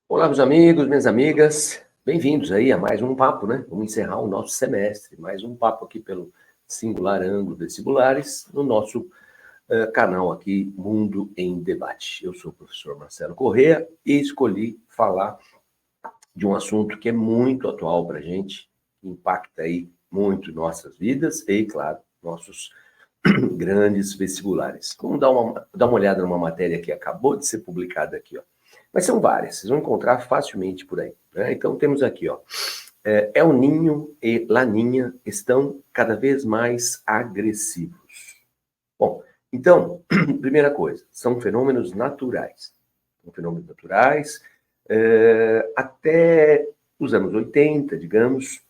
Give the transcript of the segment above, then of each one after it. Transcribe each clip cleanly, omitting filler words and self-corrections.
Olá, meus amigos, minhas amigas, bem-vindos aí a mais um papo, né? Vamos encerrar o nosso semestre, mais um papo aqui pelo Singular Ângulo Vestibulares, no nosso canal aqui, Mundo em Debate. Eu sou o professor Marcelo Corrêa e escolhi falar de um assunto que é muito atual para a gente, que impacta aí muito nossas vidas e, claro, nossos grandes vestibulares. Vamos dar uma olhada numa matéria que acabou de ser publicada aqui, ó. Mas são várias, vocês vão encontrar facilmente por aí, né? Então temos aqui, ó, El Niño e Laninha estão cada vez mais agressivos. Bom, então, primeira coisa, são fenômenos naturais. São fenômenos naturais, até os anos 80, digamos,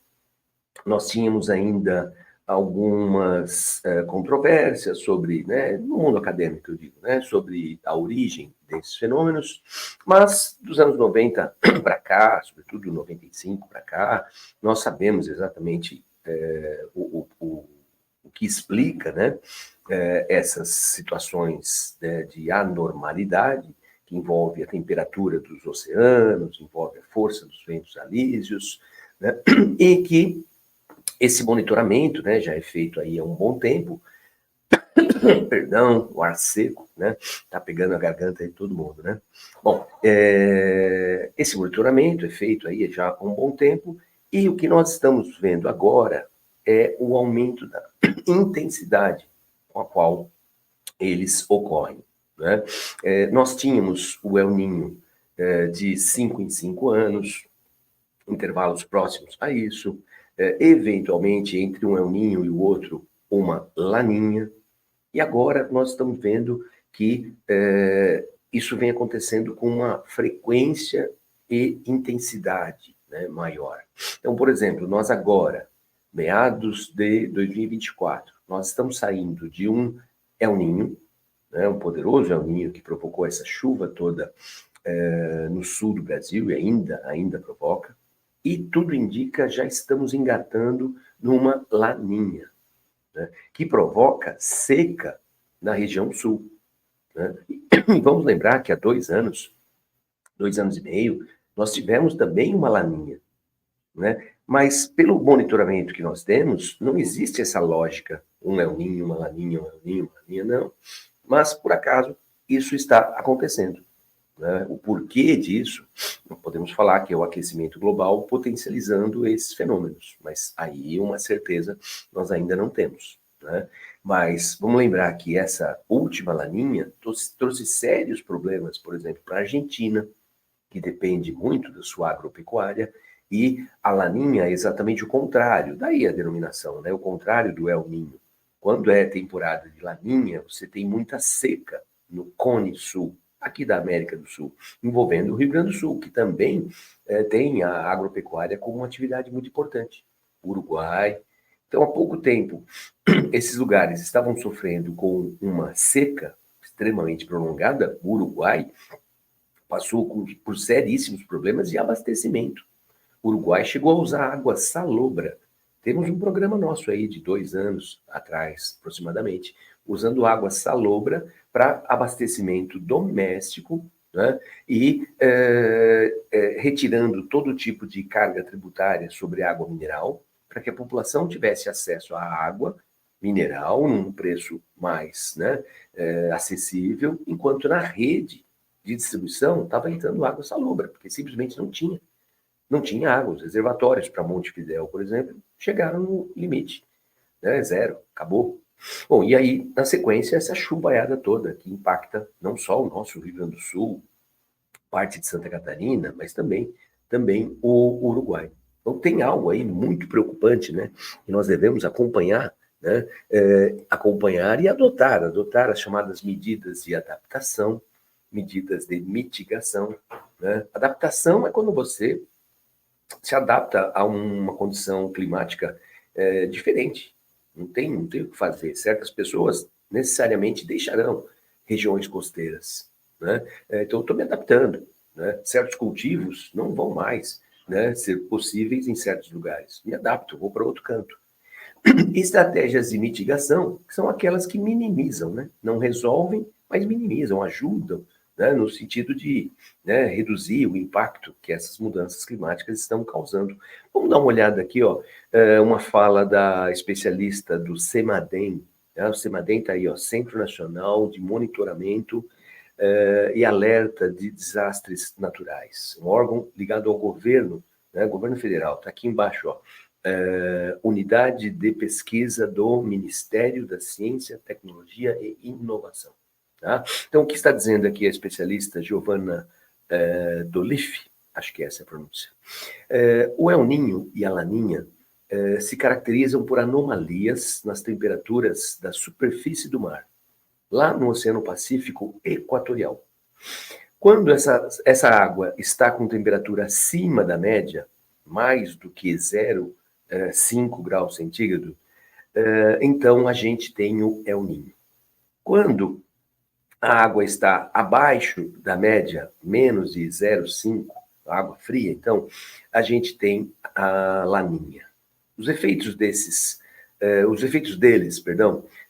nós tínhamos ainda algumas controvérsias sobre, né, no mundo acadêmico, eu digo, né, sobre a origem desses fenômenos, mas dos anos 90 para cá, sobretudo 95 para cá, nós sabemos exatamente o que explica, né, essas situações, né, de anormalidade, que envolve a temperatura dos oceanos, envolve a força dos ventos alísios, né, e que esse monitoramento, né, já é feito aí há um bom tempo. Perdão, o ar seco, né? Tá pegando a garganta de todo mundo, né? Bom, esse monitoramento é feito aí já há um bom tempo e o que nós estamos vendo agora é o aumento da intensidade com a qual eles ocorrem, né? Nós tínhamos o El Niño de 5 em 5 anos, intervalos próximos a isso, eventualmente entre um El Niño e o outro, uma Laninha, e agora nós estamos vendo que isso vem acontecendo com uma frequência e intensidade, né, maior. Então, por exemplo, nós agora, meados de 2024, nós estamos saindo de um El Niño, né, um poderoso El Niño que provocou essa chuva toda no sul do Brasil e ainda provoca, e tudo indica já estamos engatando numa laninha, né, que provoca seca na região sul. Né? E vamos lembrar que há 2 anos e meio, nós tivemos também uma laninha, né? Mas pelo monitoramento que nós temos, não existe essa lógica, um El Niño, uma laninha, um El Niño, uma laninha, não. Mas, por acaso, isso está acontecendo. Né? O porquê disso, não podemos falar que é o aquecimento global potencializando esses fenômenos, mas aí uma certeza nós ainda não temos. Né? Mas vamos lembrar que essa última laninha trouxe sérios problemas, por exemplo, para a Argentina, que depende muito da sua agropecuária, e a laninha é exatamente o contrário, daí a denominação, né? O contrário do El Niño. Quando é temporada de laninha, você tem muita seca no Cone Sul, aqui da América do Sul, envolvendo o Rio Grande do Sul, que também tem a agropecuária como uma atividade muito importante. Uruguai. Então, há pouco tempo, esses lugares estavam sofrendo com uma seca extremamente prolongada. O Uruguai passou por seríssimos problemas de abastecimento. O Uruguai chegou a usar água salobra. Temos um programa nosso aí de 2 anos atrás, aproximadamente, usando água salobra para abastecimento doméstico, né? E retirando todo tipo de carga tributária sobre água mineral, para que a população tivesse acesso à água mineral num preço mais, né, acessível, enquanto na rede de distribuição estava entrando água salobra, porque simplesmente não tinha água. Os reservatórios para Montevidéu, por exemplo, chegaram no limite, né? Zero, acabou. Bom, e aí, na sequência, essa chuvaiada toda, que impacta não só o nosso Rio Grande do Sul, parte de Santa Catarina, mas também o Uruguai. Então tem algo aí muito preocupante, né? Que nós devemos acompanhar, né? Acompanhar e adotar as chamadas medidas de adaptação, medidas de mitigação. Né? Adaptação é quando você se adapta a uma condição climática diferente. Não tem o que fazer. Certas pessoas necessariamente deixarão regiões costeiras. Né? Então, eu estou me adaptando. Né? Certos cultivos não vão mais, né, ser possíveis em certos lugares. Me adapto, vou para outro canto. Estratégias de mitigação, que são aquelas que minimizam, né? Não resolvem, mas minimizam, ajudam né, no sentido de, né, reduzir o impacto que essas mudanças climáticas estão causando. Vamos dar uma olhada aqui, ó, uma fala da especialista do CEMADEM, né, o CEMADEM está aí, ó, Centro Nacional de Monitoramento e Alerta de Desastres Naturais, um órgão ligado ao governo, né, governo federal, está aqui embaixo, ó, Unidade de Pesquisa do Ministério da Ciência, Tecnologia e Inovação. Tá? Então, o que está dizendo aqui a especialista Giovanna Doliffe, acho que essa é a pronúncia, o El Niño e a Laninha se caracterizam por anomalias nas temperaturas da superfície do mar, lá no Oceano Pacífico Equatorial. Quando essa água está com temperatura acima da média, mais do que 0,5 graus centígrados, então a gente tem o El Niño. Quando a água está abaixo da média, menos de 0,5, água fria, então a gente tem a Laninha. Os efeitos deles,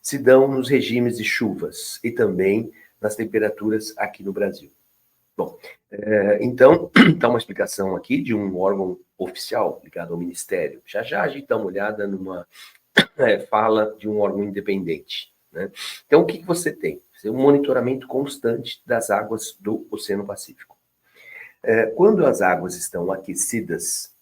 se dão nos regimes de chuvas e também nas temperaturas aqui no Brasil. Bom, então, está uma explicação aqui de um órgão oficial ligado ao Ministério. Já já a gente dá uma olhada numa fala de um órgão independente, né? Então, o que você tem? Você tem um monitoramento constante das águas do Oceano Pacífico. Quando as águas estão aquecidas,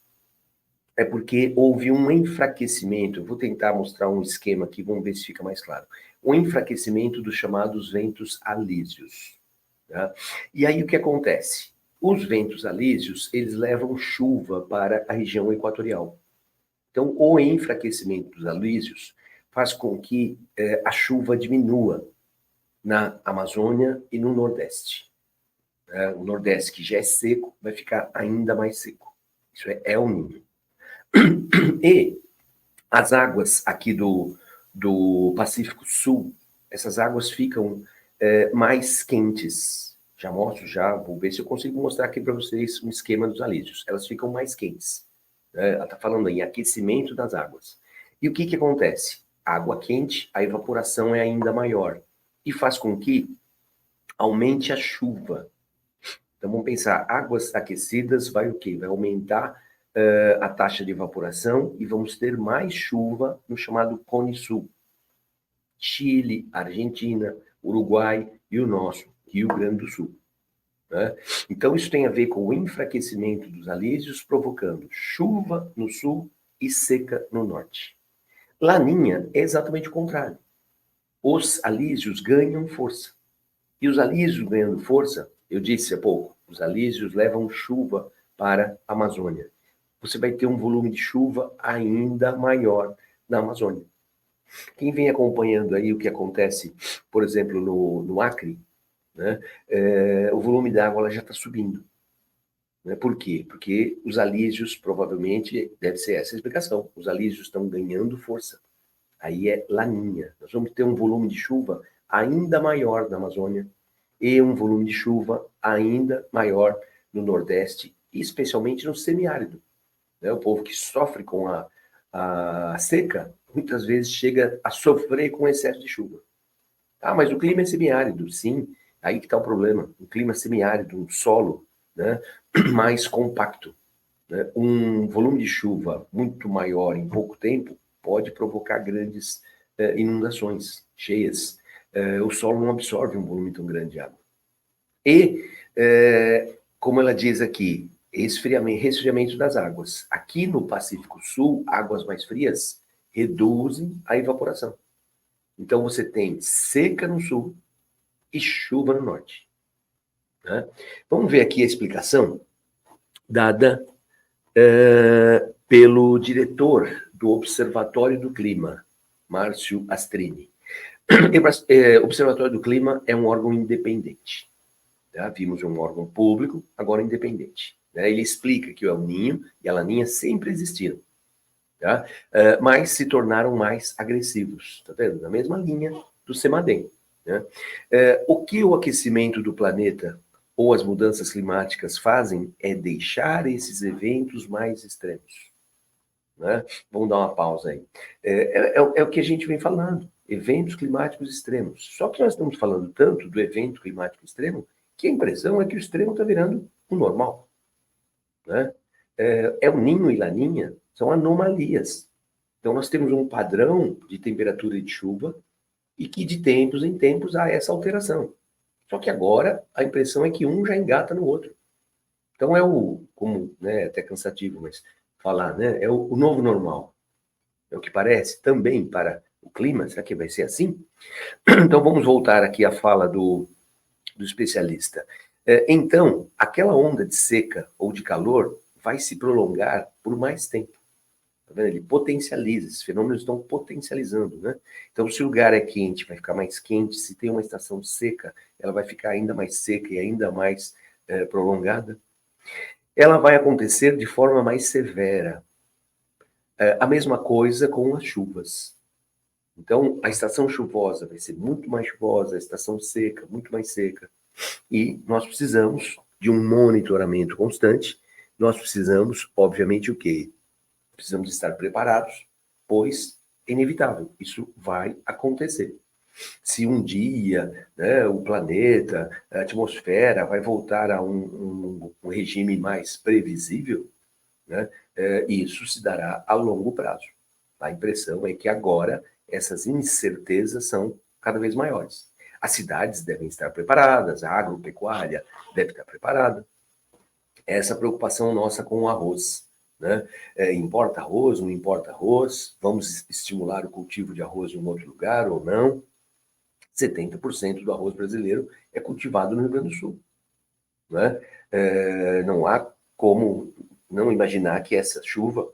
é porque houve um enfraquecimento. Eu vou tentar mostrar um esquema aqui, vamos ver se fica mais claro. Um enfraquecimento dos chamados ventos alísios. Tá? E aí o que acontece? Os ventos alísios, eles levam chuva para a região equatorial. Então, o enfraquecimento dos alísios faz com que a chuva diminua na Amazônia e no Nordeste. O Nordeste, que já é seco, vai ficar ainda mais seco. Isso é El Niño. E as águas aqui do Pacífico Sul, essas águas ficam mais quentes. Já mostro, vou ver se eu consigo mostrar aqui para vocês um esquema dos alísios. Elas ficam mais quentes. Ela está falando em aquecimento das águas. E o que acontece? Água quente, a evaporação é ainda maior. E faz com que aumente a chuva. Então vamos pensar, águas aquecidas vai o quê? Vai aumentar a taxa de evaporação e vamos ter mais chuva no chamado Cone Sul. Chile, Argentina, Uruguai e o nosso, Rio Grande do Sul. Né? Então isso tem a ver com o enfraquecimento dos alísios, provocando chuva no sul e seca no norte. Laninha é exatamente o contrário. Os alísios ganham força. E os alísios ganhando força, eu disse há pouco, os alísios levam chuva para a Amazônia. Você vai ter um volume de chuva ainda maior na Amazônia. Quem vem acompanhando aí o que acontece, por exemplo, no Acre, né, o volume da água já está subindo. Né? Por quê? Porque os alísios, provavelmente, deve ser essa a explicação, os alísios estão ganhando força. Aí é Laninha. Nós vamos ter um volume de chuva ainda maior na Amazônia e um volume de chuva ainda maior no Nordeste, especialmente no semiárido. Né? O povo que sofre com a seca, muitas vezes chega a sofrer com excesso de chuva. Ah, mas o clima é semiárido, sim. Aí que está o problema. Um clima semiárido, um solo, né, mais compacto. Né? Um volume de chuva muito maior em pouco tempo pode provocar grandes inundações, cheias. O solo não absorve um volume tão grande de água. E, como ela diz aqui, resfriamento das águas. Aqui no Pacífico Sul, águas mais frias reduzem a evaporação. Então você tem seca no sul e chuva no norte. Né? Vamos ver aqui a explicação dada pelo diretor do Observatório do Clima, Márcio Astrini. O Observatório do Clima é um órgão independente. Tá? Vimos um órgão público, agora independente. Né? Ele explica que o El Niño e a Laninha sempre existiram, tá? Mas se tornaram mais agressivos, tá vendo? Na mesma linha do CEMADEM. Né? O que o aquecimento do planeta ou as mudanças climáticas fazem é deixar esses eventos mais extremos. Né? Vamos dar uma pausa aí. É o que a gente vem falando, eventos climáticos extremos. Só que nós estamos falando tanto do evento climático extremo que a impressão é que o extremo está virando o normal, né? El Ninho e Laninha são anomalias. Então, nós temos um padrão de temperatura e de chuva e que de tempos em tempos há essa alteração. Só que agora a impressão é que um já engata no outro. Então, como, né, até cansativo, mas falar, né, é o novo normal. É o que parece também para o clima. Será que vai ser assim? Então, vamos voltar aqui à fala do especialista. Então, aquela onda de seca ou de calor vai se prolongar por mais tempo. Tá vendo? Ele potencializa, esses fenômenos estão potencializando, né? Então, se o lugar é quente, vai ficar mais quente. Se tem uma estação seca, ela vai ficar ainda mais seca e ainda mais prolongada. Ela vai acontecer de forma mais severa. A mesma coisa com as chuvas. Então, a estação chuvosa vai ser muito mais chuvosa, a estação seca, muito mais seca. E nós precisamos de um monitoramento constante. Nós precisamos, obviamente, o quê? Precisamos estar preparados, pois é inevitável, isso vai acontecer. Se um dia, né, o planeta, a atmosfera vai voltar a um regime mais previsível, né, isso se dará a longo prazo. A impressão é que agora essas incertezas são cada vez maiores. As cidades devem estar preparadas, a agropecuária deve estar preparada. Essa preocupação nossa com o arroz, né? Importa arroz, não importa arroz? Vamos estimular o cultivo de arroz em um outro lugar ou não? 70% do arroz brasileiro é cultivado no Rio Grande do Sul, né? Não há como não imaginar que essa chuva,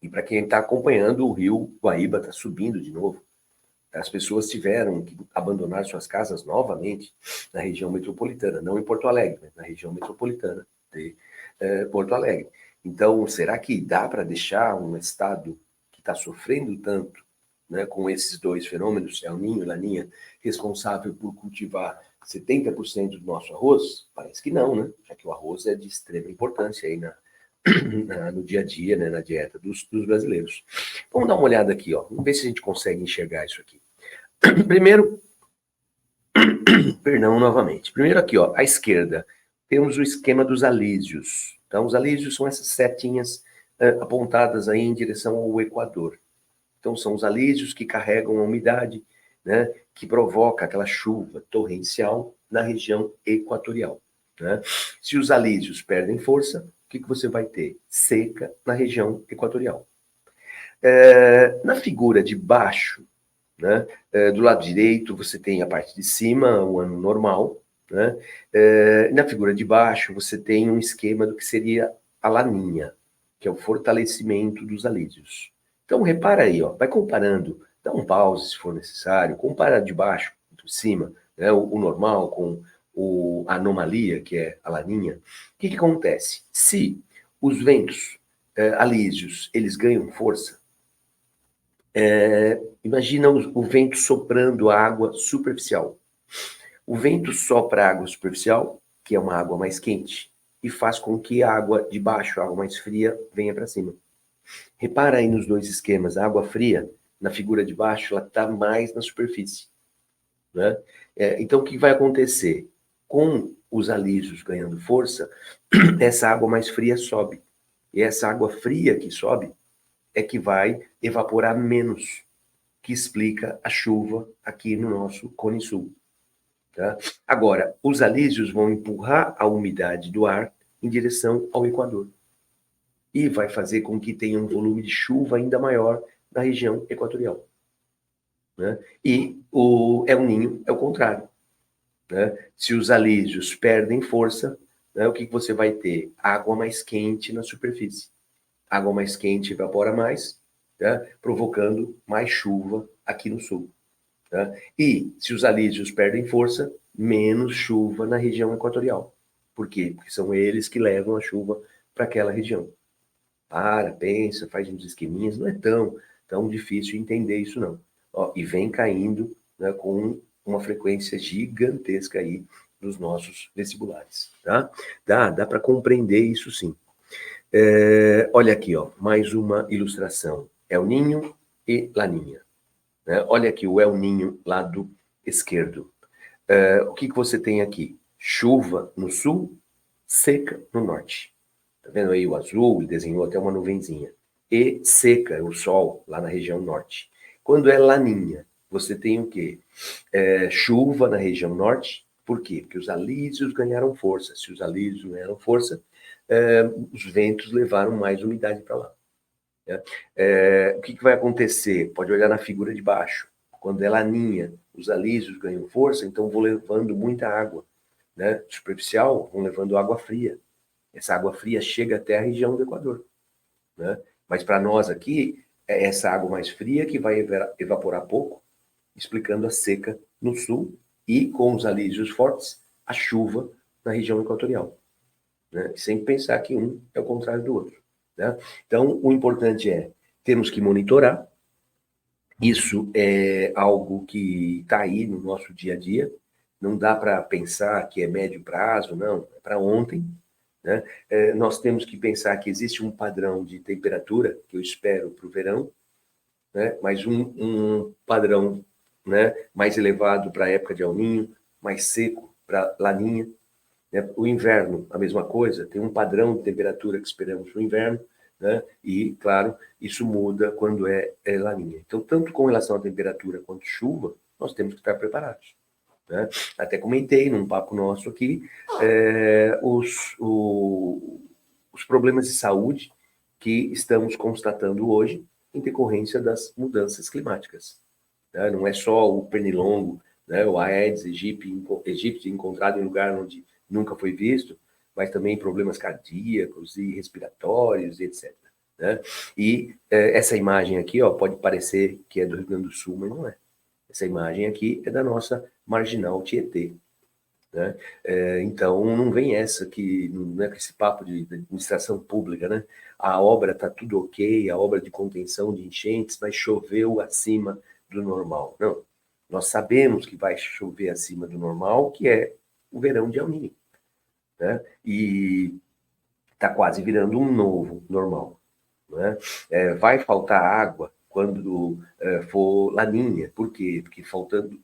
e para quem está acompanhando, o rio Guaíba está subindo de novo. As pessoas tiveram que abandonar suas casas novamente na região metropolitana, não em Porto Alegre, mas na região metropolitana de Porto Alegre. Então, será que dá para deixar um estado que está sofrendo tanto, né, com esses dois fenômenos, El Ninho e Laninha, responsável por cultivar 70% do nosso arroz? Parece que não, né? Já que o arroz é de extrema importância aí no dia a dia, né, na dieta dos brasileiros. Vamos dar uma olhada aqui, ó. Vamos ver se a gente consegue enxergar isso aqui. Primeiro, perdão, novamente. Primeiro aqui, ó, à esquerda, temos o esquema dos alísios. Então, os alísios são essas setinhas apontadas aí em direção ao Equador. Então, são os alísios que carregam a umidade, né, que provoca aquela chuva torrencial na região equatorial, né? Se os alísios perdem força, o que você vai ter? Seca na região equatorial. Na figura de baixo, né, do lado direito, você tem a parte de cima, o ano normal, né? Na figura de baixo, você tem um esquema do que seria a laninha, que é o fortalecimento dos alísios. Então, repara aí, ó, vai comparando, dá um pause se for necessário, compara de baixo, de cima, né, o normal com a anomalia, que é a laninha. O que acontece? Se os ventos alísios, eles ganham força, imagina o vento soprando a água superficial. O vento sopra a água superficial, que é uma água mais quente, e faz com que a água de baixo, a água mais fria, venha para cima. Repara aí nos dois esquemas. A água fria, na figura de baixo, ela está mais na superfície, né? Então, o que vai acontecer? Com os alísios ganhando força, essa água mais fria sobe. E essa água fria que sobe é que vai evaporar menos, que explica a chuva aqui no nosso Cone Sul. Tá? Agora, os alísios vão empurrar a umidade do ar em direção ao Equador. E vai fazer com que tenha um volume de chuva ainda maior na região equatorial, né? E o El Ninho é o contrário, né? Se os alísios perdem força, né, o que você vai ter? Água mais quente na superfície. Água mais quente evapora mais, né, provocando mais chuva aqui no sul. Tá? E se os alísios perdem força, menos chuva na região equatorial. Por quê? Porque são eles que levam a chuva para aquela região. Pensa, faz uns esqueminhas, não é tão difícil entender isso não. Ó, e vem caindo, né, com uma frequência gigantesca aí nos nossos vestibulares, tá? Dá para compreender isso sim. Olha aqui, ó, mais uma ilustração. El Ninho e Laninha. Né? Olha aqui o El Ninho, lado esquerdo. O que você tem aqui? Chuva no sul, seca no norte. Tá vendo aí o azul? Ele desenhou até uma nuvenzinha. E seca, o sol, lá na região norte. Quando é laninha, você tem o quê? Chuva na região norte. Por quê? Porque os alísios ganharam força. Se os alísios ganharam força, os ventos levaram mais umidade para lá. Né? O que vai acontecer? Pode olhar na figura de baixo. Quando é laninha, os alísios ganham força, então vão levando muita água. Né? Superficial, vão levando água fria. Essa água fria chega até a região do Equador. Né? Mas para nós aqui, é essa água mais fria que vai evaporar pouco, explicando a seca no sul e, com os alísios fortes, a chuva na região equatorial. Né? Sem pensar que um é o contrário do outro. Né? Então, o importante é, temos que monitorar. Isso é algo que está aí no nosso dia a dia. Não dá para pensar que é médio prazo, não. É para ontem. Né? Nós temos que pensar que existe um padrão de temperatura que eu espero para o verão, né? Mas um padrão, né, mais elevado para a época de El Niño, mais seco para Laninha. Né? O inverno, a mesma coisa, tem um padrão de temperatura que esperamos para o inverno, né? E, claro, isso muda quando é Laninha. Então, tanto com relação à temperatura quanto chuva, nós temos que estar preparados. Né? Até comentei num papo nosso aqui os problemas de saúde que estamos constatando hoje em decorrência das mudanças climáticas. Né? Não é só o pernilongo, né? O Aedes aegypti encontrado em lugar onde nunca foi visto, mas também problemas cardíacos e respiratórios, etc. Né? E essa imagem aqui, ó, pode parecer que é do Rio Grande do Sul, mas não é. Essa imagem aqui é da nossa marginal Tietê. Né? Então, não vem essa que, não é com esse papo de administração pública, né? A obra está tudo ok, a obra de contenção de enchentes, mas choveu acima do normal. Não, nós sabemos que vai chover acima do normal, que é o verão de El Niño. Né? E está quase virando um novo normal. Né? Vai faltar água quando for laninha. Por quê? Porque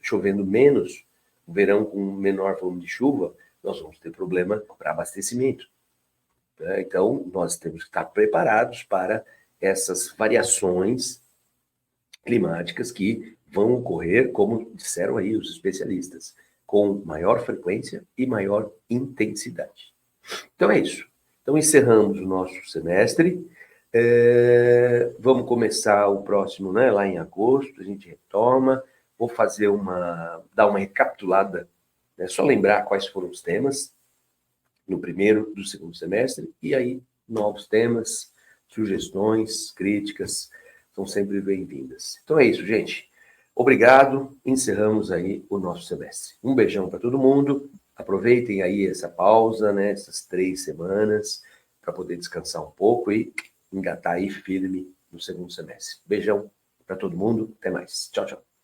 chovendo menos, o verão com menor volume de chuva, nós vamos ter problema para abastecimento. Né? Então, nós temos que estar preparados para essas variações climáticas que vão ocorrer, como disseram aí os especialistas, com maior frequência e maior intensidade. Então é isso. Então encerramos o nosso semestre. Vamos começar o próximo, né, lá em agosto, a gente retoma. Vou dar uma recapitulada, né, só lembrar quais foram os temas no primeiro do segundo semestre, e aí novos temas, sugestões, críticas, são sempre bem-vindas. Então é isso, gente. Obrigado, encerramos aí o nosso semestre. Um beijão para todo mundo, aproveitem aí essa pausa, né, essas 3 semanas, para poder descansar um pouco e engatar aí firme no segundo semestre. Beijão para todo mundo, até mais. Tchau, tchau.